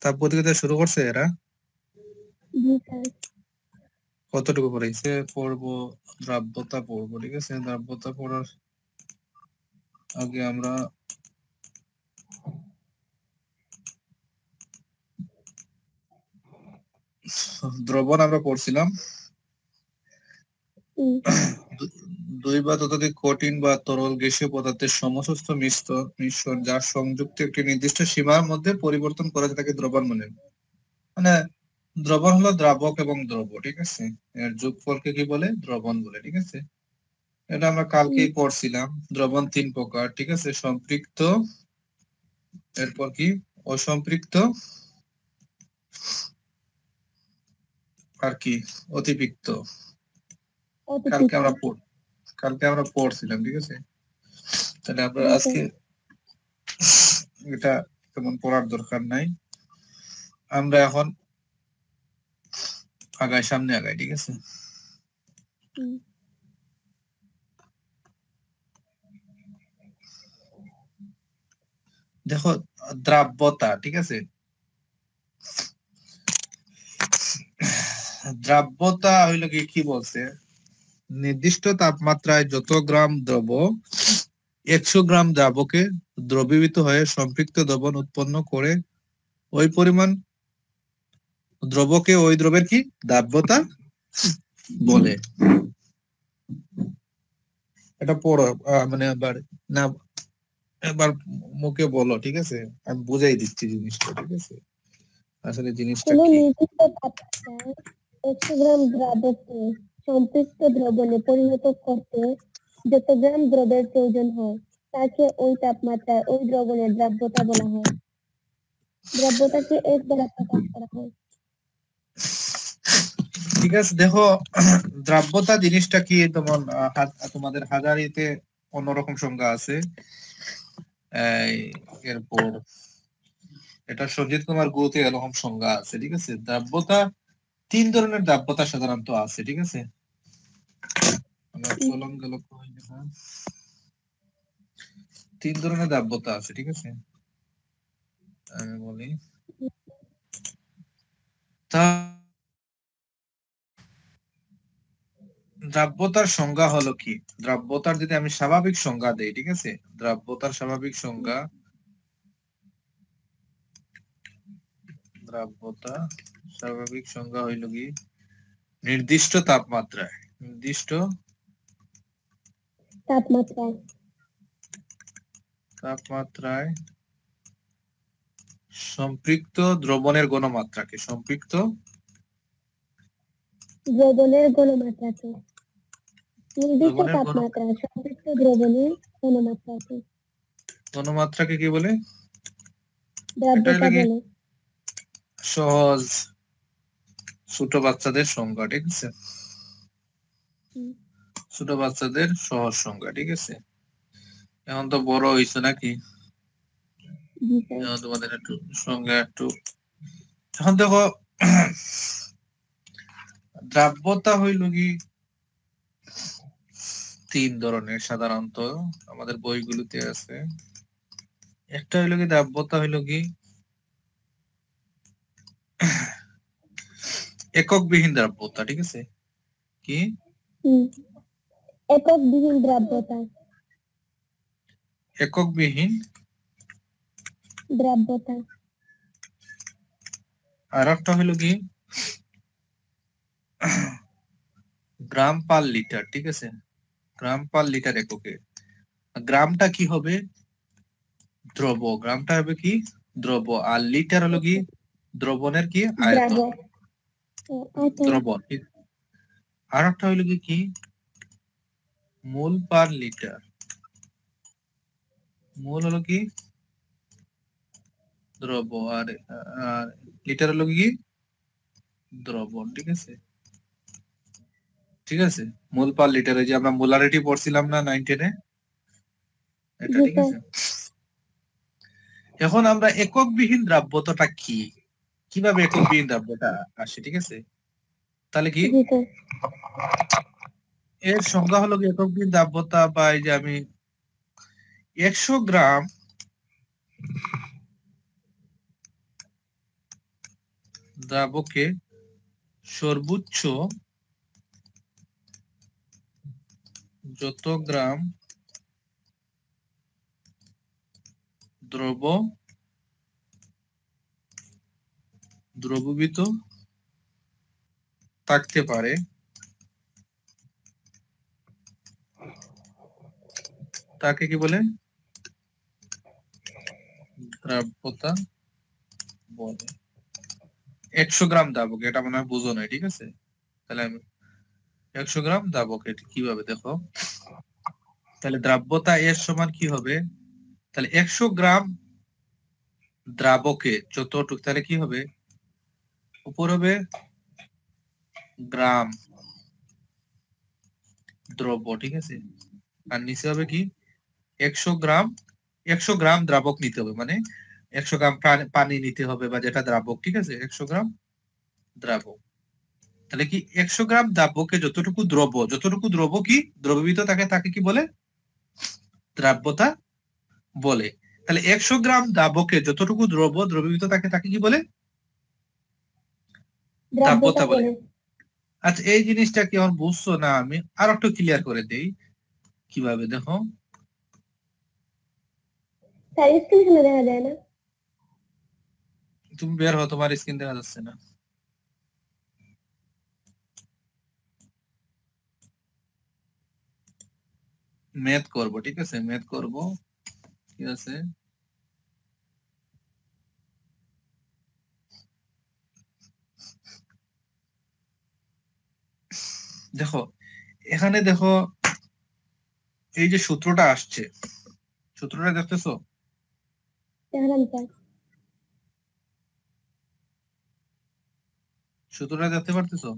তাপ প্রতিযোগিতা শুরু করছে এরা? জি স্যার। কতটুকু পড়াইছে? পড়বো দ্রাব্যতা পড়বো, ঠিক আছে। দ্রাব্যতা পড়ার আগে আমরা দ্রবণ আমরা পড়ছিলাম। দুই বা ততোধিক কঠিন বা তরল গ্যাসীয় পদার্থের সমস্ত মিশ্রণ যার সংযুক্ত একটি নির্দিষ্ট সীমার মধ্যে পরিবর্তন করা যায় তাকে দ্রবণ বলে। মানে দ্রবণ হলো দ্রাবক এবং দ্রব, ঠিক আছে। এর যোগফলকে কি বলে? দ্রবণ বলে, ঠিক আছে। এটা আমরা কালকেই পড়ছিলাম। দ্রবণ 3 প্রকার, ঠিক আছে। সম্পৃক্ত, এরপর কি অসম্পৃক্ত, আর কি অতিপিক্ত। কালকে আমরা পড়ছিলাম, ঠিক আছে। তাহলে আমরা আজকে এটা তেমন পড়ার দরকার নাই। আমরা এখন সামনে আগাই, ঠিক আছে। দেখো দ্রাব্যতা, ঠিক আছে। দ্রাব্যতা হইল কি বলছে? নির্দিষ্ট তাপমাত্রায় যত গ্রাম দ্রব 100 গ্রাম দ্রাবকে দ্রবীভূত হয়ে সম্পৃক্ত দ্রবণ উৎপন্ন করে ওই পরিমাণ দ্রবকে ওই দ্রবের কি দ্রাব্যতা বলে। এটা পড়ো, মানে এবার মুখে বলো, ঠিক আছে। আমি বুঝাই দিচ্ছি জিনিসটা, ঠিক আছে। আসলে জিনিসটা কি? নির্দিষ্ট তাপমাত্রায় 100 গ্রাম দ্রাবককে সম্পৃক্ত দ্রবণে পরিণত করতে যত গ্রাম দ্রবের প্রয়োজন হয় তাকে ওই তাপমাত্রায় ওই দ্রবণের দ্রাব্যতা বলা হয়। দ্রাব্যতাকে এক দ্বারা প্রকাশ করা হয়। ঠিক আছে। দেখো দ্রাব্যতা জিনিসটা কি, তোমাদের হাজারিতে অন্যরকম সংজ্ঞা আছে। এরপর এটা সঞ্জিত কুমার গুরুতে এরকম সংজ্ঞা আছে, ঠিক আছে। দ্রাব্যতা 3 ধরনের দ্রাব্যতা সাধারণত আছে, ঠিক আছে। আমরা কলম গেল 3 ধরনের দ্রাব্যতা আছে, ঠিক আছে। আমি বলি তা দ্রাব্যতার সংজ্ঞা হলো কি? দ্রাব্যতার যদি আমি স্বাভাবিক সংজ্ঞা দেই, ঠিক আছে। দ্রাব্যতার স্বাভাবিক সংজ্ঞা, দ্রাব্যতা স্বাভাবিক সংজ্ঞা হইল কি? নির্দিষ্ট তাপমাত্রায় সম্পৃক্ত দ্রবণের ঘনমাত্রাকে নির্দিষ্ট তাপমাত্রায় সম্পৃক্ত দ্রবণের ঘনমাত্রাকে কি বলে? দ্রাব্যতা বলে। সহজ ছোট বাচ্চাদের সংজ্ঞা, ঠিক আছে। ছোট বাচ্চাদের সহজ সংজ্ঞা, ঠিক আছে। এখন তো বড় হইছে নাকি? তোমাদের একটু সংজ্ঞা একটু এখন দেখো। দ্রাব্যতা হইল কি 3 ধরনের সাধারণত আমাদের বইগুলোতে আছে। একটা হইল কি দ্রাব্যতা হইল কি এককবিহীন দ্রাব্যতা, ঠিক আছে। কি এককবিহীন দ্রাব্যতা? এককবিহীন দ্রাব্যতা। আর একটা হইল কি গ্রাম পার লিটার, ঠিক আছে। গ্রাম পার লিটার এককে। গ্রামটা কি হবে? দ্রব। গ্রামটা হবে কি? দ্রব। আর লিটার হলো কি দ্রবণের কি আয়তন, দ্রবণ। আর একটা হইল কি মোল পার লিটার। মোল হলো কি দ্রব, আর লিটার হলো কি দ্রবণ, ঠিক আছে। ঠিক আছে, মোল পার লিটারে যে আমরা মোলারিটি পড়ছিলাম না 9 10-এ, এটা ঠিক আছে। এখন আমরা এককবিহীন দ্রাব্যতাটা কি, কিভাবে এককবিহীন দ্রাব্যতা আসে, ঠিক আছে। তাহলে কি এর সংজ্ঞা হলো কি এককবিহীন দ্রাব্যতা, বা এই যে আমি 100 গ্রাম দ্রাবকে সর্বোচ্চ যত গ্রাম দ্রবীভূত থাকতে পারে তাকে কি বলে? দ্রাব্যতা বলে। 100 গ্রাম দ্রাবক, এটা মনে হয় বুঝো না, ঠিক আছে? তাহলে আমি 100 গ্রাম দ্রাবক এটা কিভাবে দেখো, তাহলে দ্রাব্যতা এর সমান কি হবে? তাহলে 100 গ্রাম দ্রাবকে যতটুকু, তাহলে কি হবে? উপর হবে গ্রাম দ্রব্য, ঠিক আছে, আর নিচে হবে কি 100 গ্রাম। 100 গ্রাম দ্রাবক নিতে হবে, মানে 100 গ্রাম পানি নিতে হবে, বা যেটা দ্রাবক, ঠিক আছে, 100 গ্রাম দ্রাবক। তাহলে কি 100 গ্রাম দ্রাবকে যতটুকু দ্রব্য কি দ্রবীভূত থাকে তাকে কি বলে? দ্রাব্যতা বলে। তাহলে 100 গ্রাম দ্রাবকে যতটুকু দ্রবীভূত থাকে তাকে কি বলে? দ্রাব্যতা বলে। আচ্ছা, এই জিনিসটা কি এখন বুঝছো না? আমি আর একটু ক্লিয়ার করে দেই কিভাবে, দেখো। দেখা যায় না। তুমি বের হও, তোমার স্ক্রিন দেখা যাচ্ছে না। ম্যাথ করব, ঠিক আছে, ম্যাথ করব, ঠিক আছে। দেখো এখানে দেখো, এই যে সূত্রটা আসছে, সূত্রটা দেখতেছো? সূত্রটা দেখতে পারতেছো?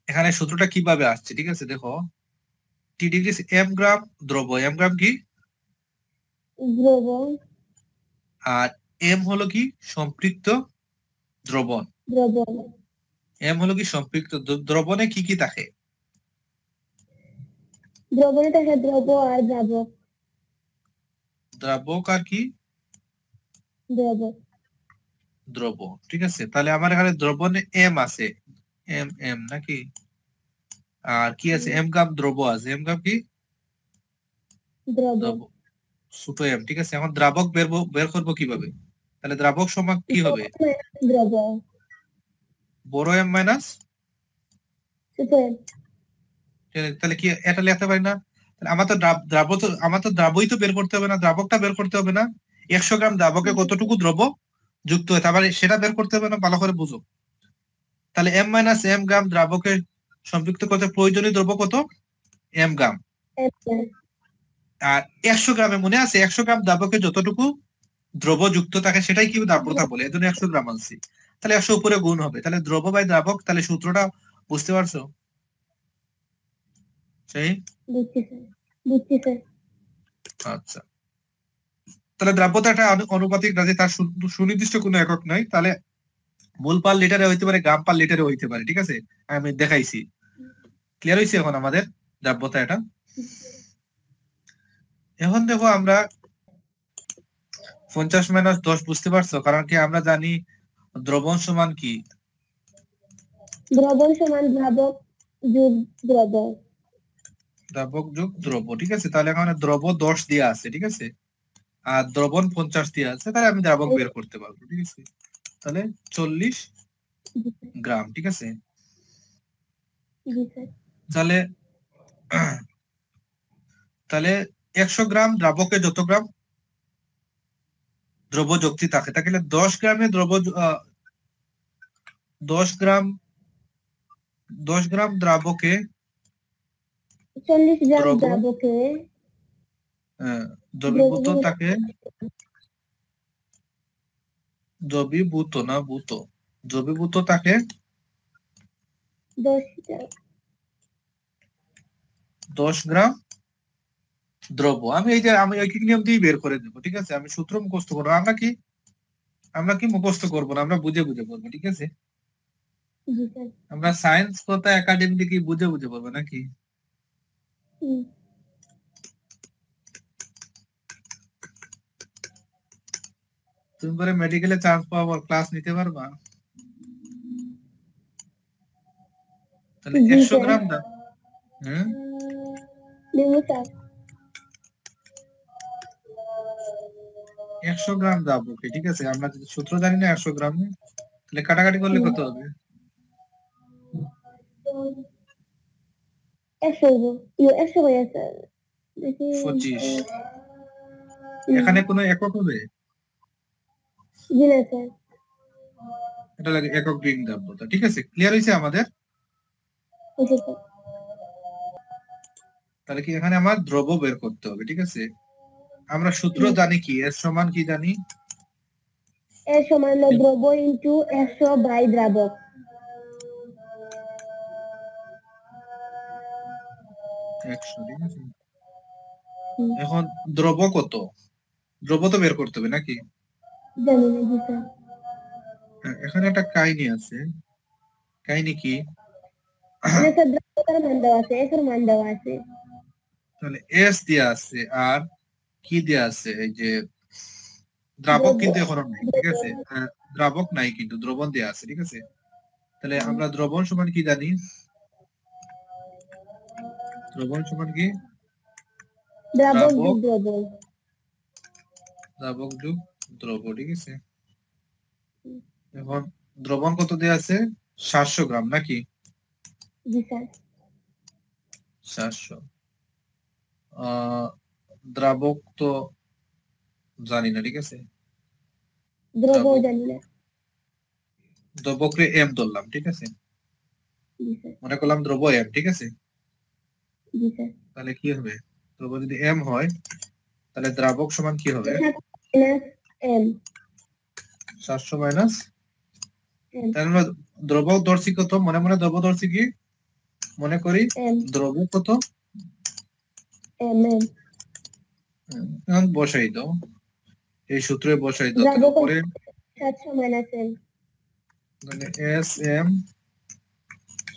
এখানে সূত্রটা কিভাবে আসছে, ঠিক আছে, দেখো। টি ডিগ্রি এম গ্রাম দ্রব্য, এম গ্রাম কি দ্রবণ, আর এম হলো কি সম্পৃক্ত দ্রবণ। এম হলো কি সম্পৃক্ত দ্রবণে কি কি থাকে? দ্রবণে থাকে দ্রব আর দ্রাবক। দ্রাবক আর কি দ্রবক, দ্রব, ঠিক আছে। তাহলে আমার এখানে দ্রবণে এম আছে, এম এম নাকি, আর কি আছে? এম গ্রাম দ্রব আছে, এম গ্রাম কি দ্রব, ছোট এম, ঠিক আছে। এখন দ্রাবক বের করবো কিভাবে? তাহলে দ্রাবক সমান কি হবে? দ্রব, বড় এম মাইনাস ছোট এম। তাহলে কি এটা লিখতে পারি না? তাহলে আমার তো দ্রাবই তো বের করতে হবে না, দ্রাবকটা বের করতে হবে না? 100 গ্রাম দ্রাবকে কতটুকু দ্রব যুক্ত হয়, তারপরে সেটা বের করতে হবে না? ভালো করে বুঝো। তাহলে এম মাইনাস এম গ্রাম দ্রাবকে সম্পৃক্ত করতে প্রয়োজনীয় দ্রব্য কত? এম গ্রাম। আর 100 গ্রামে মনে আছে 100 গ্রাম দ্রাবকে যতটুকু দ্রব যুক্ত থাকে সেটাই কি দ্রাব্যতা বলে, এজন্য 100 গ্রাম আনছি। তাহলে 100 উপরে গুণ হবে, তাহলে দ্রব বাই দ্রাবক। তাহলে সূত্রটা বুঝতে পারছো? সেই আচ্ছা, তাহলে দ্রাব্যতা একটা অনুপাতিক রাশি, তার সুনির্দিষ্ট কোনো একক নাই। তাহলে মোল পার লিটারে হইতে পারে, গ্রাম পার লিটারে হইতে পারে, ঠিক আছে, আমি দেখাইছি। ক্লিয়ার হয়েছে এখন আমাদের দ্রাব্যতা এটা? এখন দেখো আমরা 50 মাইনাস 10 বুঝতে পারছো? কারণ কি আমরা জানি দ্রবণ সমান কি? দ্রবণ সমান দ্রাবক যোগ দ্রব। দ্রাবক যোগ দ্রব্য, ঠিক আছে। তাহলে এখানে দ্রব্য 10 দিয়ে আছে, ঠিক আছে, আর দ্রবণ 50 দিয়ে আছে, তাহলে আমি দ্রাবক বের করতে পারবো, ঠিক আছে। তাহলে 40 গ্রাম, ঠিক আছে। তাহলে তাহলে 100 গ্রাম দ্রাবকে যত গ্রাম দ্রব্য যুক্তি থাকে, তাহলে 10 গ্রামে দ্রব্য 10 গ্রাম 10 গ্রাম দ্রাবকে 40 গ্রাম দ্রাবকে দ্রবীভূত থাকে, দ্রবীভূত না ভূত, দ্রবীভূত থাকে 10 গ্রাম দ্রব্য। আমি ঐকিক নিয়ম দিয়ে বের করে দেবো, ঠিক আছে। আমি সূত্র মুখস্থ করবো, আমরা কি মুখস্থ করবো না, আমরা বুঝে বুঝে করবো, ঠিক আছে। আমরা সায়েন্স কথা একাডেমি কি বুঝে বুঝে করবো নাকি? তুমি পরে মেডিকেলে চান্স পাওয়ার ক্লাস নিতে পারবা? তাহলে জি 100 স্যার। গ্রাম দাও। হ্যাঁ, নেবো স্যার। 100 গ্রাম দ্রাবকে, ঠিক আছে, আমরা যদি সূত্র জানি না 100 গ্রাম, তাহলে কাটাকাটি করলে কত হবে? 100 100 ভাইয়া স্যার। দেখি 25। এখানে কোনো একক হবে? জি না স্যার। এটা লাগে একক গ্রিন দ্রাব্যতা। ঠিক আছে, ক্লিয়ার হয়েছে আমাদের? Okay sir. তাহলে কি এখানে আমার দ্রব্য বের করতে হবে। ঠিক আছে, আমরা সূত্র জানি কি, এর সমান কি জানি? এর সমান হলো দ্রব্য ইনটু 100 বাই দ্রাবক। 100। ঠিক আছে, এখন দ্রব্য কত? দ্রব্য তো বের করতে হবে নাকি? জানি না জি স্যার। হ্যাঁ, এখানে একটা কাহিনী আছে। কাহিনী কি? মানে স্যার দ্রাবকতার মান দেওয়া আছে, এর মান দেওয়া আছে। তাহলে এস দেয়া আছে আর কি দেয়া আছে, এই যে দ্রাবক কিন্তু এখন নাই। ঠিক আছে, দ্রাবক নাই কিন্তু দ্রবণ দেয়া আছে। ঠিক আছে, তাহলে আমরা দ্রবণ সমান কি জানি? দ্রবণ সমান কি? দ্রাবক দ্রাবক, যোগ দ্রবণ। দ্রাবক যোগ দ্রব্য। ঠিক আছে, এখন দ্রবণ কত দেয়া আছে? 700 গ্রাম নাকি? জি স্যার। 700। দ্রাবক তো জানি না। ঠিক আছে, দ্রব্য দ্রাবক, জানি না। দ্রবকরে এম ধরলাম। ঠিক আছে, জি স্যার। মনে করলাম দ্রব্য এম। ঠিক আছে, জি স্যার। তাহলে কি হবে? দ্রব্য যদি এম হয় তাহলে দ্রাবক সমান কি হবে? Minus M. 700 minus M. তাহলে আমরা দ্রব্য ধরছি কত? মনে মনে দ্রব্য ধরছি কি? মনে করি এম। দ্রব্য কত? M M. এখন বসাই দাও, এই সূত্রে বসাই দাও। তাহলে দ্রাবক উপরে 700 মাইনাস এম মানে S M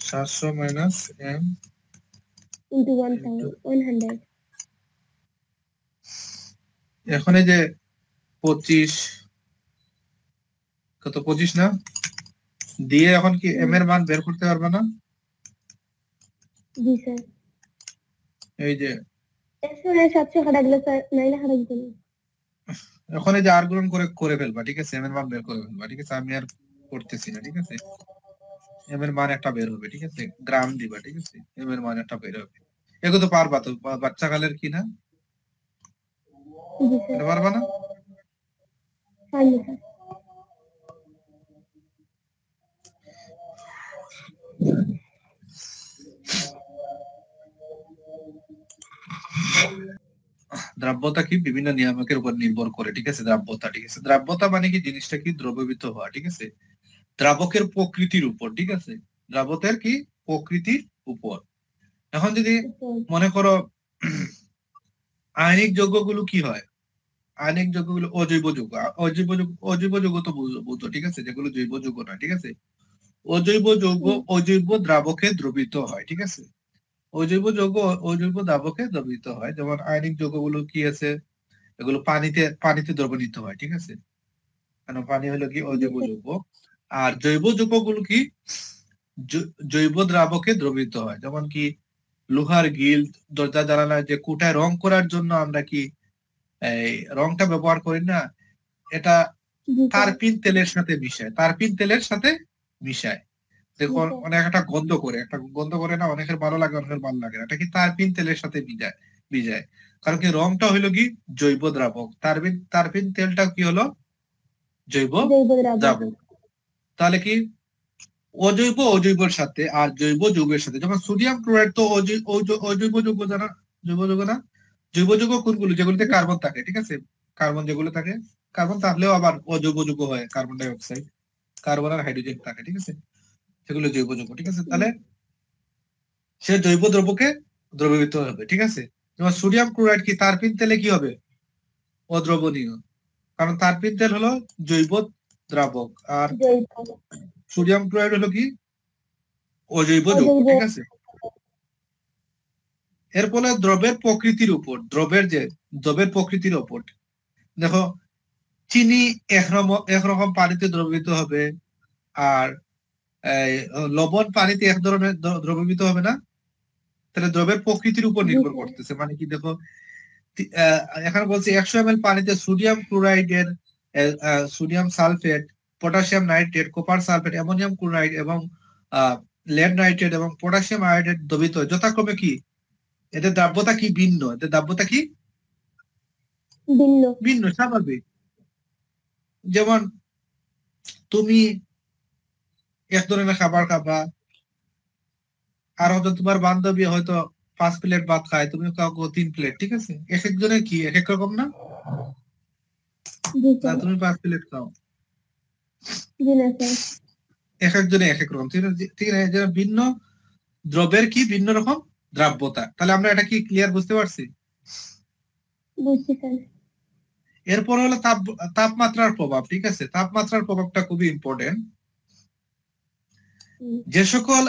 700 minus M into into, 100। এখন এই যে 25, কত 25 না দিয়ে এখন কি এম এর মান বের করতে পারবে না? জি স্যার। এই যে 100 আর 700 কাটা গেলে স্যার নাইলে কাটা যেত না। এখন এই যে আর গুণ করে করে ফেলবা। ঠিক আছে, এম এর মান বের করে ফেলবা। ঠিক আছে, আমি আর করতেছি না। ঠিক আছে, এম এর মান একটা বের হবে। ঠিক আছে, গ্রাম দিবা। ঠিক আছে, এম এর মান একটা বের হবে। এগুলো তো পারবা তো, বাচ্চা কালের কি না? জি স্যার। এটা পারবা না? পারবো স্যার। দ্রাব্যতা কি বিভিন্ন নিয়ামকের উপর নির্ভর করে। ঠিক আছে, দ্রাব্যতা। ঠিক আছে, দ্রাব্যতা মানে কি, জিনিসটা কি দ্রবীভূত হওয়া। ঠিক আছে, দ্রাবকের প্রকৃতির উপর। ঠিক আছে, দ্রাবকের কি প্রকৃতির উপর। এখন যদি মনে করো আয়নিক যৌগগুলো কি হয়? আয়নিক যৌগগুলো অজৈব যৌগ। অজৈব যৌগ তো বুঝো। ঠিক আছে, যেগুলো জৈব যৌগ নয়। ঠিক আছে, অজৈব যৌগ অজৈব দ্রাবকে দ্রবীভূত হয়। ঠিক আছে, অজৈব যৌগ অজৈব দ্রাবকে দ্রবীভূত হয়। যেমন আয়নিক যৌগগুলো কি আছে, এগুলো পানিতে পানিতে দ্রবীভূত হয়। ঠিক আছে, কারণ পানি হলো কি অজৈব যৌগ। আর জৈব যৌগগুলো কি জৈব দ্রাবকে দ্রবীভূত হয়। যেমন কি লোহার গিল, দরজা জানালা যে কুটায় রং করার জন্য আমরা কি এই রংটা ব্যবহার করি না, এটা তারপিন তেলের সাথে মিশায়। তারপিন তেলের সাথে মিশায়, দেখুন অনেক একটা গন্ধ করে না, অনেকের ভালো লাগে, অনেকের ভালো লাগে না। এটা কি তারপিন তেলের সাথে ভিজায়। কারণ কি রংটা হইলো কি জৈব দ্রাবক, তারপিন তেলটা কি হলো জৈব দ্রাবক। তাহলে কি অজৈবের সাথে আর জৈব যৌগের সাথে, যেমন সোডিয়াম ক্লোরাইড তো অজৈব যৌগ জানা, জৈব যৌগ না? জৈব যৌগ কোনগুলো? যেগুলোতে কার্বন থাকে। ঠিক আছে, কার্বন যেগুলো থাকে, কার্বন থাকলেও আবার অজৈব যৌগ হয়, কার্বন ডাই অক্সাইড, কার্বন আর হাইড্রোজেন থাকে। ঠিক আছে, সেগুলো জৈব যৌগ। ঠিক আছে, তাহলে সে জৈব দ্রব্যকে দ্রবীভূত হবে। ঠিক আছে, যেমন সোডিয়াম ক্লোরাইড কি তারপিন তেলে কি হবে? অদ্রবণীয়, কারণ তারপিন তেল হলো জৈব দ্রাবক আর সোডিয়াম ক্লোরাইড হলো কি অজৈব যৌগ। ঠিক আছে, এর ফলে দ্রব্যের প্রকৃতির উপর, দ্রব্যের প্রকৃতির উপর দেখো, চিনি একরকম পানিতে দ্রবীভূত হবে, আর লবণ পানিতে এক ধরনের দ্রবীভূত হবে না? তাহলে দ্রবের প্রকৃতির উপর জি নির্ভর স্যার। করতেছে। মানে কি দেখো, এখানে বলছে 100 ml পানিতে সোডিয়াম ক্লোরাইডের, sodium sulphate, potassium nitrate, copper sulphate, ammonium chloride এবং লেড নাইট্রেট এবং পটাশিয়াম আয়োডাইড দ্রবীভূত হয়। যথাক্রমে কি এদের দ্রাব্যতা কি ভিন্ন? এদের দ্রাব্যতা কি ভিন্ন। ভিন্ন, স্বাভাবিক। যেমন তুমি এক ধরনের খাবার খাবা, আর হয়তো তোমার বান্ধবী হয়তো 5 প্লেট ভাত খায়, তুমি খাও 3 প্লেট, ঠিক আছে? এক একজনের কি এক এক রকম না? জি না স্যার। তুমি 5 প্লেট খাও, জি না স্যার। এক একজনে এক এক রকম, ঠিক আছে? ঠিক আছে, যে ভিন্ন দ্রব্যের কি ভিন্ন রকম দ্রাব্যতা। তাহলে আমরা এটা কি ক্লিয়ার বুঝতে পারছি? বুঝছি স্যার। এরপর হলো তাপমাত্রার প্রভাব, ঠিক আছে? তাপমাত্রার প্রভাবটা খুবই ইম্পর্টেন্ট। যে সকল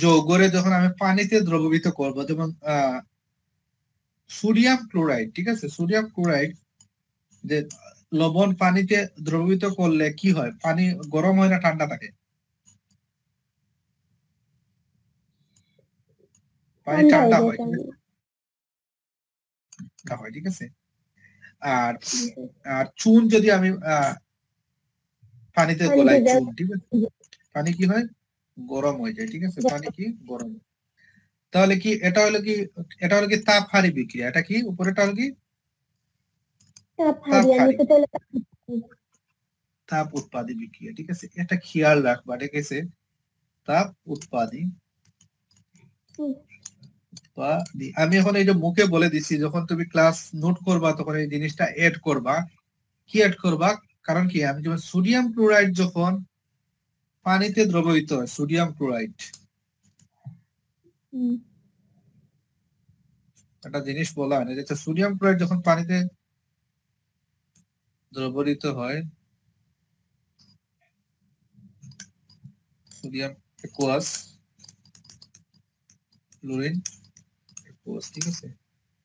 যৌগরে যখন আমি পানিতে দ্রবীভূত করব, যেমন সোডিয়াম ক্লোরাইড, ঠিক আছে? সোডিয়াম ক্লোরাইড যে লবণ পানিতে দ্রবীভূত করলে কি হয়? পানি গরম হয় না ঠান্ডা থাকে? পানি ঠান্ডা হয়, ঠিক আছে? ঠান্ডা হয়, ঠিক আছে? আর আর চুন যদি আমি পানিতে গলাই চুন, ঠিক আছে, পানি কি হয়? গরম হয়ে যায়, ঠিক আছে? পানি কি গরম। তাহলে কি এটা হলো কি তাপ হারি বিক্রিয়া। এটা কি উপরেটা হলো কি তাপ হারি, তাপ উৎপাদী বিক্রিয়া, ঠিক আছে? এটা খেয়াল রাখবা, ঠিক আছে? তাপ উৎপাদী। আমি এখন এই যে মুখে বলে দিচ্ছি, যখন তুমি ক্লাস নোট করবা তখন এই জিনিসটা এড করবা। কি এড করবা? কারণ কি, আমি যেমন সোডিয়াম ক্লোরাইড যখন পানিতে দ্রবীভূত হয়, সোডিয়াম ক্লোরাইড একটা জিনিস বলা হয় না, যে সোডিয়াম ক্লোরাইড যখন পানিতে দ্রবীভূত হয়, সোডিয়াম অ্যাকুয়াস, ক্লোরিন অ্যাকুয়াস, ঠিক আছে?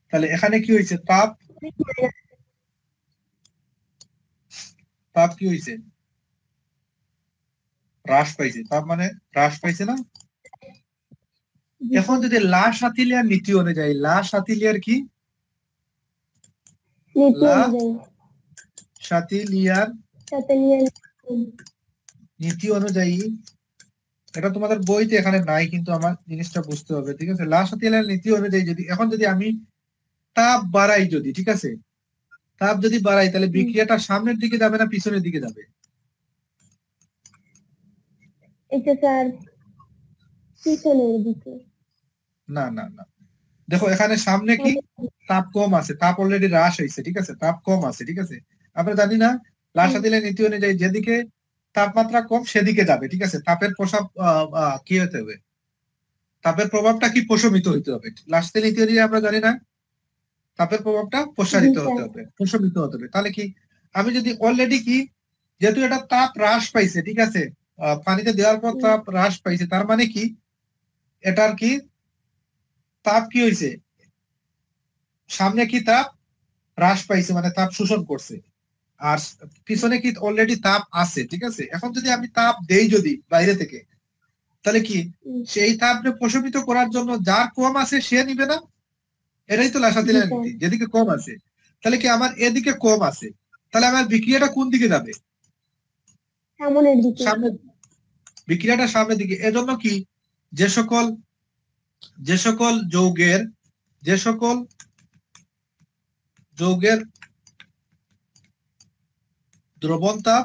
তাহলে এখানে কি হয়েছে? তাপ কি হয়েছে? হ্রাস পাইছে। তাপ মানে হ্রাস পাইছে না? এখন যদি লা শাতিলিয়ার নীতি অনুযায়ী, লা শাতিলিয়ার কি লা শাতিলিয়ার নীতি অনুযায়ী, এটা তোমাদের বইতে এখানে নাই, কিন্তু আমার জিনিসটা বুঝতে হবে, ঠিক আছে? লা শাতিলিয়ার নীতি অনুযায়ী যদি এখন যদি আমি তাপ বাড়াই, যদি, ঠিক আছে, তাপ যদি বাড়াই, তাহলে বিক্রিয়াটা সামনের দিকে যাবে না পিছনের দিকে যাবে? এটা স্যার পিছনের দিকে। না না না, দেখো এখানে সামনে কি তাপ কম আছে, তাপ অলরেডি হ্রাস হয়েছে, ঠিক আছে? তাপ কম আছে, ঠিক আছে? আমরা জানি না লা শাতিলিয়ার নীতি অনুযায়ী যেদিকে তাপমাত্রা কম সেদিকে যাবে, ঠিক আছে? তাপের প্রসাব কি হতে হবে? তাপের প্রভাবটা কি প্রশমিত হইতে হবে। লা শাতিলিয়ার নীতি অনুযায়ী আমরা জানি না তাপের প্রভাবটা প্রসারিত হতে হবে, প্রশমিত হতে হবে। তাহলে কি আমি যদি অলরেডি কি, যেহেতু এটা তাপ হ্রাস পাইছে, ঠিক আছে, পানিতে দেওয়ার পর তাপ হ্রাস পাইছে, তার মানে কি এটার কি তাপ কি হয়েছে? সামনে কি তাপ হ্রাস পাইছে, মানে তাপ শোষণ করছে, আর পিছনে কি অলরেডি তাপ আছে, ঠিক আছে? এখন যদি আমি তাপ দেই যদি বাইরে থেকে, তাহলে কি সেই তাপকে প্রশমিত করার জন্য যার কম আছে সে নিবে না? এটাই তো লা শাতিলিয়ার নীতি, যেদিকে কম আছে। তাহলে কি আমার এদিকে কম আছে, তাহলে আমার বিক্রিয়াটা কোন দিকে যাবে? সামনে, বিক্রিয়াটা সামনের দিকে। এজন্য কি যে সকল যৌগের দ্রবণ তাপ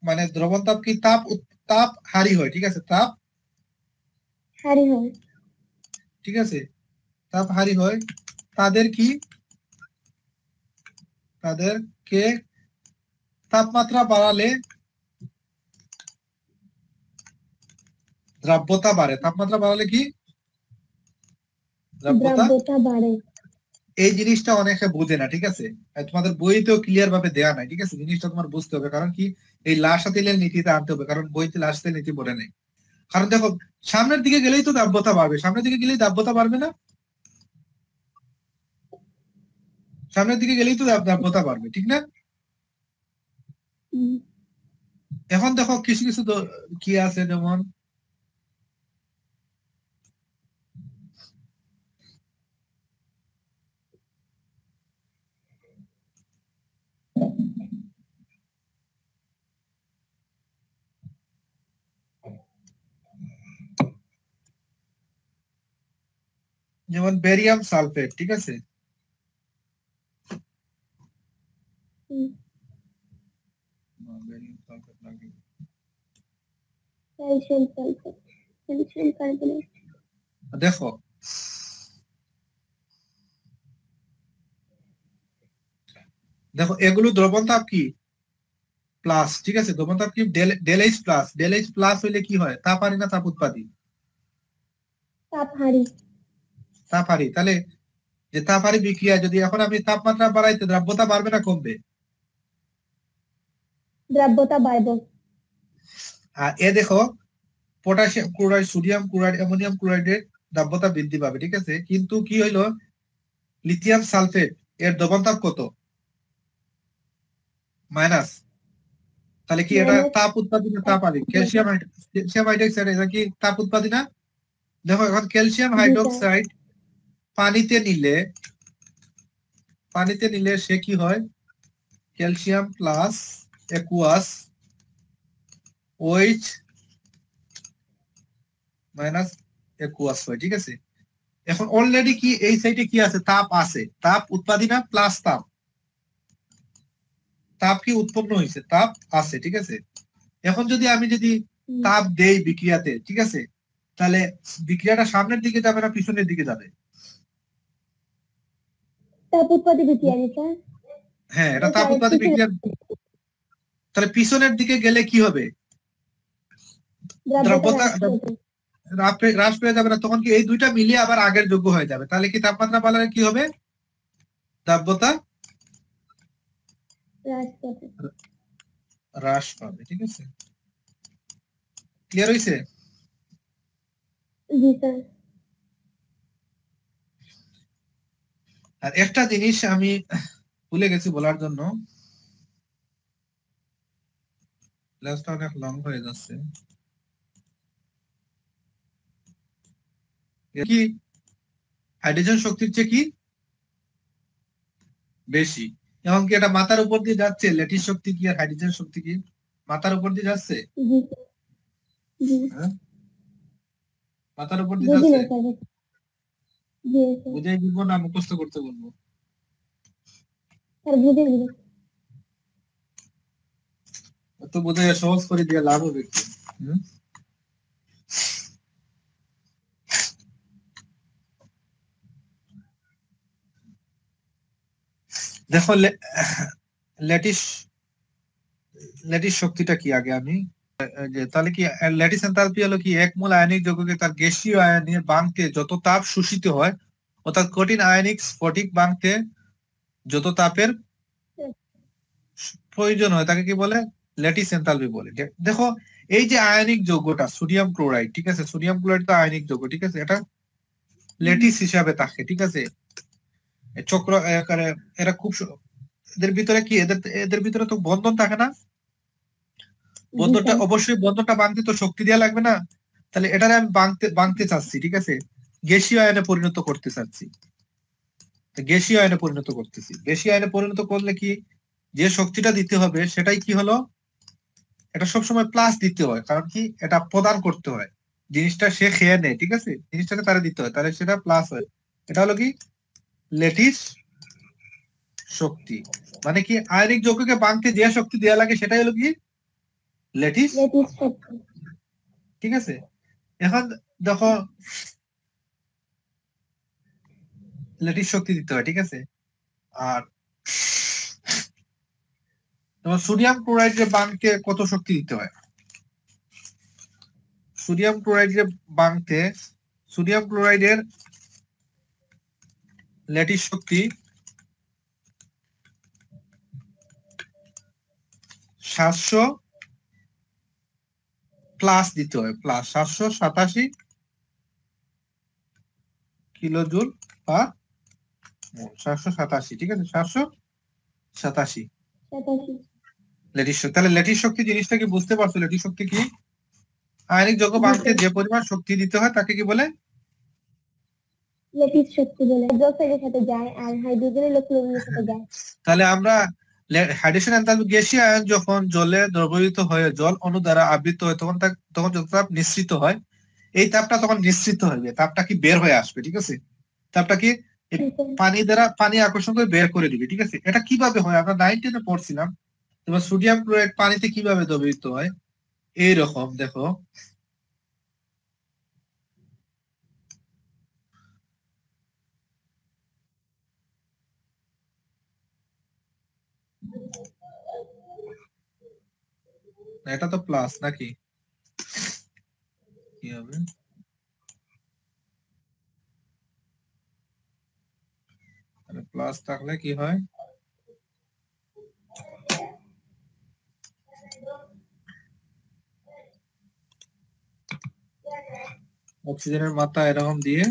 মানে দ্রবণ তাপ কি তাপ হারি হয়, ঠিক আছে? তাপ হারি হয়, ঠিক আছে? তাপ হারি হয়, তাদেরকে তাপমাত্রা বাড়ালে দ্রাব্যতা বাড়ে। তাপমাত্রা বাড়ালে কি দ্রাব্যতা বাড়ে। এই জিনিসটা অনেকে বোঝে না, ঠিক আছে? তোমাদের বইতেও ক্লিয়ার ভাবে দেয়া নাই, ঠিক আছে? জিনিসটা তোমার বুঝতে হবে, কারণ কি এই লা শাতিলিয়ার নীতিতে আনতে হবে, কারণ বইতে লা শাতিলিয়ার নীতি বলে নাই। কারণ দেখো সামনের দিকে গেলেই তো দাব্যতা বাড়বে, সামনের দিকে গেলেই দাব্যতা বাড়বে না? সামনের দিকে গেলেই তো দাব্যতা বাড়বে, ঠিক না? এখন দেখো কিছু কিছু কি আছে, যেমন বেরিয়াম সালফেট, ঠিক আছে? বেরিয়াম সালফেট লাগে, ক্যালসিয়াম সালফেট, ক্যালসিয়াম কার্বনেট। দেখো দেখো এগুলো দ্রবণ তাপ কি প্লাস, ঠিক আছে? দ্রবণ তাপ কি del H plus. Del H plus হইলে কি হয়? তাপ হারি না তাপ উৎপাদী? তাপ হারি। তাপ হারি। তাহলে যে তাপ হারি বিক্রিয়া, যদি এখন আমি তাপমাত্রা বাড়াইতে দ্রব্যতা বাড়বে না কমবে? দ্রব্যতা বাড়বে। আর এ দেখো potassium chloride, sodium chloride, ammonium ক্লোরাইডের দ্রব্যতা বৃদ্ধি পাবে, ঠিক আছে? কিন্তু কি হইলো লিথিয়াম সালফেট এর দ্রবণ তাপ কত? মাইনাস। তাহলে কি এটা তাপ উৎপাদী না তাপ হারি? ক্যালসিয়াম হাইড্রোক্সাইড এটা কি তাপ উৎপাদী না? দেখো এখন ক্যালসিয়াম হাইড্রোক্সাইড পানিতে নিলে সে কি হয়? Calcium plus aqueous OH minus aqueous হয়, ঠিক আছে? এখন অলরেডি কি এই সাইডে কি আছে? তাপ আছে, তাপ উৎপাদী না প্লাস তাপ কি উৎপন্ন হয়েছে? তাপ আছে, ঠিক আছে? এখন আমি যদি তাপ দেই বিক্রিয়াতে, ঠিক আছে, তাহলে বিক্রিয়াটা সামনের দিকে যাবে না পিছনের দিকে যাবে? তাপ উৎপাদী বিক্রিয়া, স্যার। হ্যাঁ, এটা তাপ উৎপাদী বিক্রিয়া। তাহলে পিছনের দিকে গেলে কি হবে? দ্রব্যতা হ্রাস পেয়ে যাবে না? তখন কি এই দুইটা মিলিয়ে আবার আগের যোগ্য হয়ে যাবে? তাহলে কি তাপমাত্রা বাড়লে কি হবে? দ্রব্যতা হ্রাস পাবে, ঠিক আছে? ক্লিয়ার হইছে? জি স্যার। আর একটা জিনিস আমি ভুলে গেছি বলার জন্য, ক্লাসটা অনেক লং হয়ে যাচ্ছে। কি হাইড্রোজেন শক্তির চেয়ে কি বেশি? এখন কি এটা মাথার উপর দিয়ে যাচ্ছে? ল্যাটিস শক্তি কি আর হাইড্রোজেন শক্তি কি মাথার উপর দিয়ে যাচ্ছে? মাথার উপর দিয়ে যাচ্ছে? বুঝাই দিব না মুখস্থ করতে বলবো? তো বুঝাই সহজ করে দিয়ে লাভ হবে কি? দেখো ল্যাটিস শক্তিটা কি আগে আমি তাহলে কি ল্যাটিস এনথালপি হলো কি এক মোল আয়নিক যৌগকে তার গ্যাসীয় আয়নের বাঙ্কে যত তাপ শোষিত হয়, অর্থাৎ কঠিন আয়নিক স্ফটিক বাঙ্কে যত তাপের প্রয়োজন হয় তাকে কি বলে? ল্যাটিস এনথালপি বলে। দেখো এই যে আয়নিক যৌগটা সোডিয়াম ক্লোরাইড, ঠিক আছে? সোডিয়াম ক্লোরাইড তো আয়নিক যৌগ, ঠিক আছে? এটা ল্যাটিস হিসাবে থাকে, ঠিক আছে? চক্র এরা খুব এদের ভিতরে কি এদের ভিতরে তো বন্ধন থাকে না? বন্ধনটা অবশ্যই বন্ধনটা ভাঙতে তো শক্তি দেওয়া লাগবে না? তাহলে এটারে আমি ভাঙতে চাচ্ছি, ঠিক আছে? গ্যাসীয় আয়নে পরিণত করতে চাচ্ছি। গ্যাসীয় আয়নে পরিণত করতেছি। গ্যাসীয় আয়নে পরিণত করলে কি যে শক্তিটা দিতে হবে সেটাই কি হলো? এটা সবসময় প্লাস দিতে হয়, কারণ কি এটা প্রদান করতে হয়। জিনিসটা সে খেয়ে নেয়, ঠিক আছে? জিনিসটাকে তারা দিতে হয়, তাহলে সেটা প্লাস হয়। এটা হলো কি ল্যাটিস শক্তি। মানে কি আয়নিক যৌগকে ভাঙতে যে শক্তি দেওয়া লাগে সেটাই হলো কি ল্যাটিস শক্তি, ঠিক আছে? এখন দেখো ল্যাটিস শক্তি দিতে হয়, ঠিক আছে? আর তোমার সোডিয়াম ক্লোরাইডের ভাঙতে কত শক্তি দিতে হয়? সোডিয়াম ক্লোরাইডের ভাঙতে সোডিয়াম ক্লোরাইডের ল্যাটিস শক্তি 700 প্লাস দিতে হয়, প্লাস 787 কিলোজুল পার মোল, 787, ঠিক আছে, 787 ল্যাটিস শক্তি। তাহলে ল্যাটিস শক্তি জিনিসটা কি বুঝতে পারছো? ল্যাটিস শক্তি কি? আয়নিক যৌগ ভাঙতে যে পরিমাণ শক্তি দিতে হয় তাকে কি বলে? ল্যাটিস শক্তি বলে। হাইড্রোক্সাইডের সাথে যায় আর হাইড্রোজেন হলো ক্লোরিনের সাথে যায়। তাহলে আমরা হাইড্রোজেন এনথালপি, গ্যাসীয় আয়ন যখন জলে দ্রবীভূত হয়ে জল অণু দ্বারা আবৃত হয় তখন তখন যত তাপ নিঃসৃত হয়, এই তাপটা তখন নিঃসৃত হবে, তাপটা কি বের হয়ে আসবে, ঠিক আছে? তাপটা কি পানি দ্বারা, পানি আকর্ষণ করে বের করে দিবে, ঠিক আছে? এটা কিভাবে হয় আমরা 9 পড়ছিলাম। তোমার সোডিয়াম ক্লোরাইড পানিতে কিভাবে দ্রবীভূত হয়, এইরকম দেখো। এটা তো প্লাস নাকি, কি হবে? প্লাস থাকলে কি হয়? অক্সিজেনের মাত্রা এরকম দিয়ে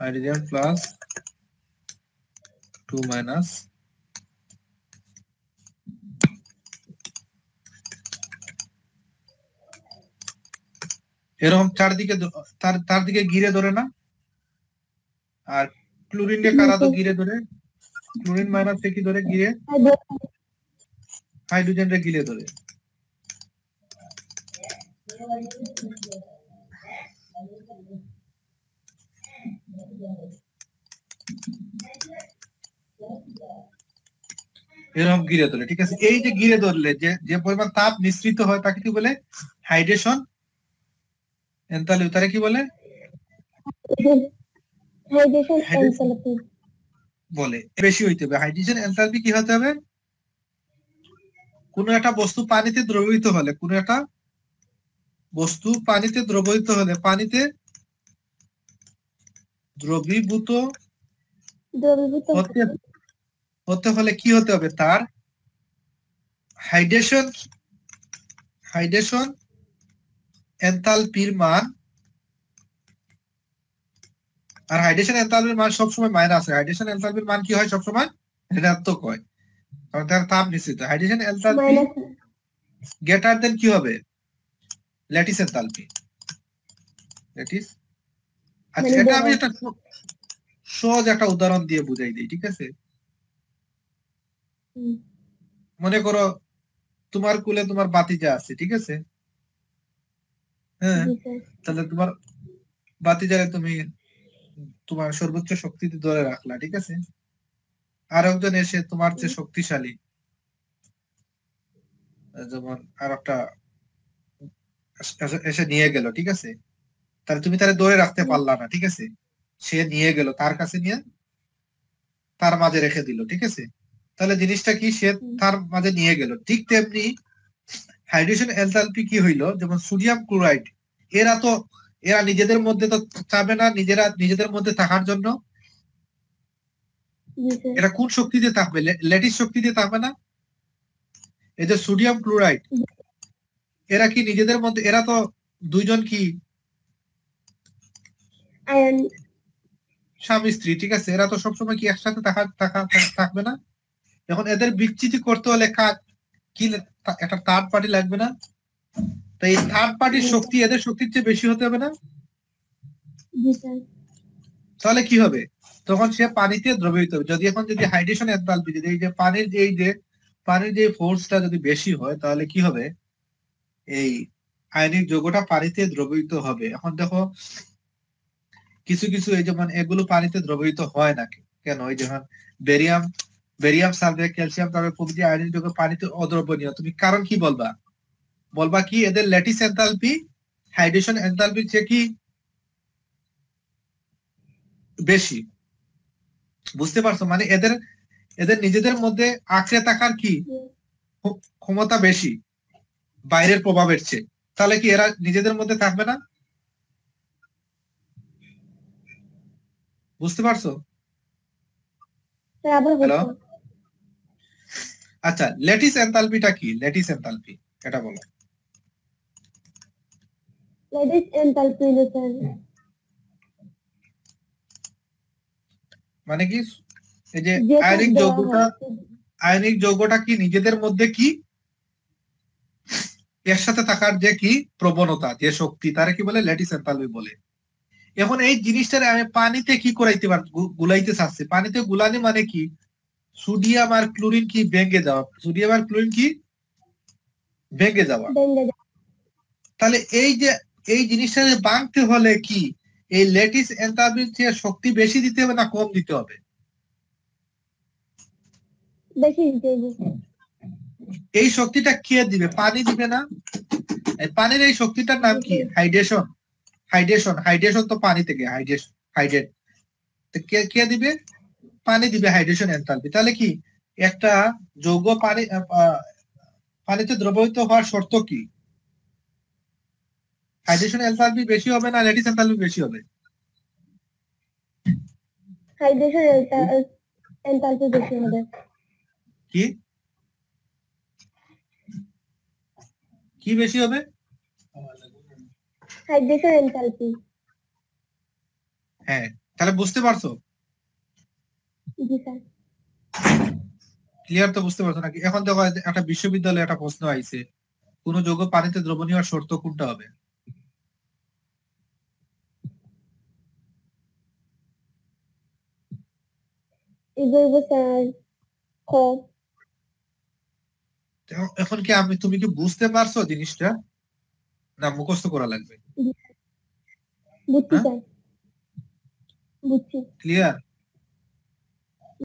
হাইড্রোজেন প্লাস 2 মাইনাস, এরকম চারদিকে তার দিকে ঘিরে ধরে না? আর ক্লোরিন রে কারা তো ঘিরে ধরে, ক্লোরিন মাইনাস কি ধরে ঘিরে? হাইড্রোজেন রে ঘিরে ধরে। এরকম ঘিরে ধরে, ঠিক আছে? এই যে ঘিরে ধরলে যে পরিমাণ তাপ নিঃসৃত হয় তাকে কি বলে? Hydration enthalpy. তারে কি বলে? হাইড্রেশন এনথালপি বলে। বেশি হইতে হবে। হাইড্রোজেন এনথালপি কি হতে হবে? কোন একটা বস্তু পানিতে দ্রবীভূত হলে, কোন একটা বস্তু পানিতে দ্রবীভূত হলে, পানিতে দ্রবীভূত হতে হলে কি হতে হবে? তার হাইড্রেশন এনথালপির মান, আর হাইড্রেশন এনথালপির মান সবসময় মাইনাস হয়। হাইড্রেশন এনথালপির মান কি হয়? সবসময় ঋণাত্মক হয়, কারণ তার তাপ নিশ্চিত। হাইড্রেশন এনথালপি গ্রেটার দেন কি হবে? Lattice enthalpy. ল্যাটিস। আচ্ছা, এটা আমি একটা সহজ একটা উদাহরণ দিয়ে বুঝাই দিই, ঠিক আছে? মনে করো তোমার কুলে তোমার বাতিজা আছে, ঠিক আছে? হ্যাঁ, তাহলে তোমার বাতিজারে তুমি তোমার সর্বোচ্চ শক্তিতে ধরে রাখলা, ঠিক আছে? আর একজন এসে তোমার চেয়ে শক্তিশালী, যেমন আর একটা এসে নিয়ে গেল, ঠিক আছে? তাহলে তুমি তারে ধরে রাখতে পারলা না, ঠিক আছে? সে নিয়ে গেল, তার কাছে নিয়ে তার মাঝে রেখে দিল, ঠিক আছে? তাহলে জিনিসটা কি? সে তার মাঝে নিয়ে গেল। ঠিক তেমনি হাইড্রেশন এনথালপি কি হইলো, যেমন সোডিয়াম ক্লোরাইড, এরা নিজেদের মধ্যে তো চাবে না নিজেদের মধ্যে থাকার জন্য। এরা কোন শক্তি দিয়ে থাকবে? ল্যাটিস শক্তি দিয়ে থাকবে না? এই যে সোডিয়াম ক্লোরাইড, এরা কি নিজেদের মধ্যে, এরা তো দুইজন কি স্বামী স্ত্রী, ঠিক আছে? এরা তো সবসময় কি একসাথে থাকবে না? এখন এদের বিচ্ছিতি করতে হলে কি একটা থার্ড পার্টি লাগবে না? তো এই থার্ড পার্টির শক্তি এদের শক্তির চেয়ে বেশি হতে হবে না? তাহলে কি হবে? তখন সে পানিতে দ্রবীভূত হবে। যদি হাইড্রেশন এনথালপি, যদি এই যে পানির যে ফোর্সটা যদি বেশি হয়, তাহলে কি হবে? এই আয়নিক যৌগটা পানিতে দ্রবীভূত হবে। এখন দেখো কিছু কিছু এই যেমন এগুলো পানিতে দ্রবীভূত হয় না কেন? ওই যেমন বেরিয়াম সালফেট, ক্যালসিয়াম কার্বনেট প্রভৃতি আয়নিক যৌগ পানিতে অদ্রবণীয়। তুমি কারণ কি বলবা কি এদের ল্যাটিস এনথালপি হাইড্রেশন এনথালপির চেয়ে কি বেশি? বুঝতে পারছো? মানে এদের নিজেদের মধ্যে আঁকড়ে থাকার কি ক্ষমতা বেশি বাইরের প্রভাবের চেয়ে। তাহলে কি এরা নিজেদের মধ্যে থাকবে না? বুঝতে পারছো? হ্যালো, আচ্ছা, ল্যাটিস এনথালপিটা কি? ল্যাটিস এনথালপি এটা বলো। ল্যাটিস এনথালপি হলো স্যার মানে কি, এই যে যে আয়নিক তাপ দেওয়া যৌগটা, হয় আয়নিক যৌগটা কি নিজেদের মধ্যে কি এর সাথে থাকার যে কি প্রবণতা, যে শক্তি, তারা কি বলে ল্যাটিস এনথালপি বলে। এখন এই জিনিসটারে আমি পানিতে কি করাইতে পার, গুলাইতে চাচ্ছি। পানিতে গুলানি মানে কি, সোডিয়াম আর ক্লোরিন কি ভেঙে যাওয়া, সোডিয়াম আর ক্লোরিন কি ভেঙে যাওয়া। ভেঙে যায় তাহলে এই জিনিসটা ভাঙতে হলে কি এই ল্যাটিস এনথালপির চেয়ে শক্তি বেশি দিতে হবে না কম দিতে হবে? বেশি দিতে হবে এই শক্তিটা কে দিবে? পানি দিবে না? এই পানির এই শক্তিটার নাম কি? হাইড্রেশন। হাইড্রেশন তো পানি থেকে, হাইড্রেট। কে দিবে? পানি দিবে হাইড্রেশন এনথালপি। তাহলে কি একটা যৌগ পানিতে দ্রবীভূত হওয়ার শর্ত কি? হাইড্রেশন এনথালপি বেশি হবে না ল্যাটিস এনথালপি বেশি হবে? হাইড্রেশন এনথালপি বেশি হবে কি কি বেশি হবে? হাইড্রেশন এনথালপি হ্যাঁ, তাহলে বুঝতে পারছো? জি স্যার ক্লিয়ার তো? বুঝতে পারছো নাকি? এখন দেখো একটা বিশ্ববিদ্যালয়ে একটা প্রশ্ন আইছে, কোন যৌগ পানিতে দ্রবণীয় হওয়ার শর্ত কোনটা হবে? এগোবো স্যার খ এখন কি তুমি কি বুঝতে পারছো জিনিসটা, না মুখস্থ করা লাগবে? বুঝছি হ্যাঁ, স্যার বুঝছি ক্লিয়ার?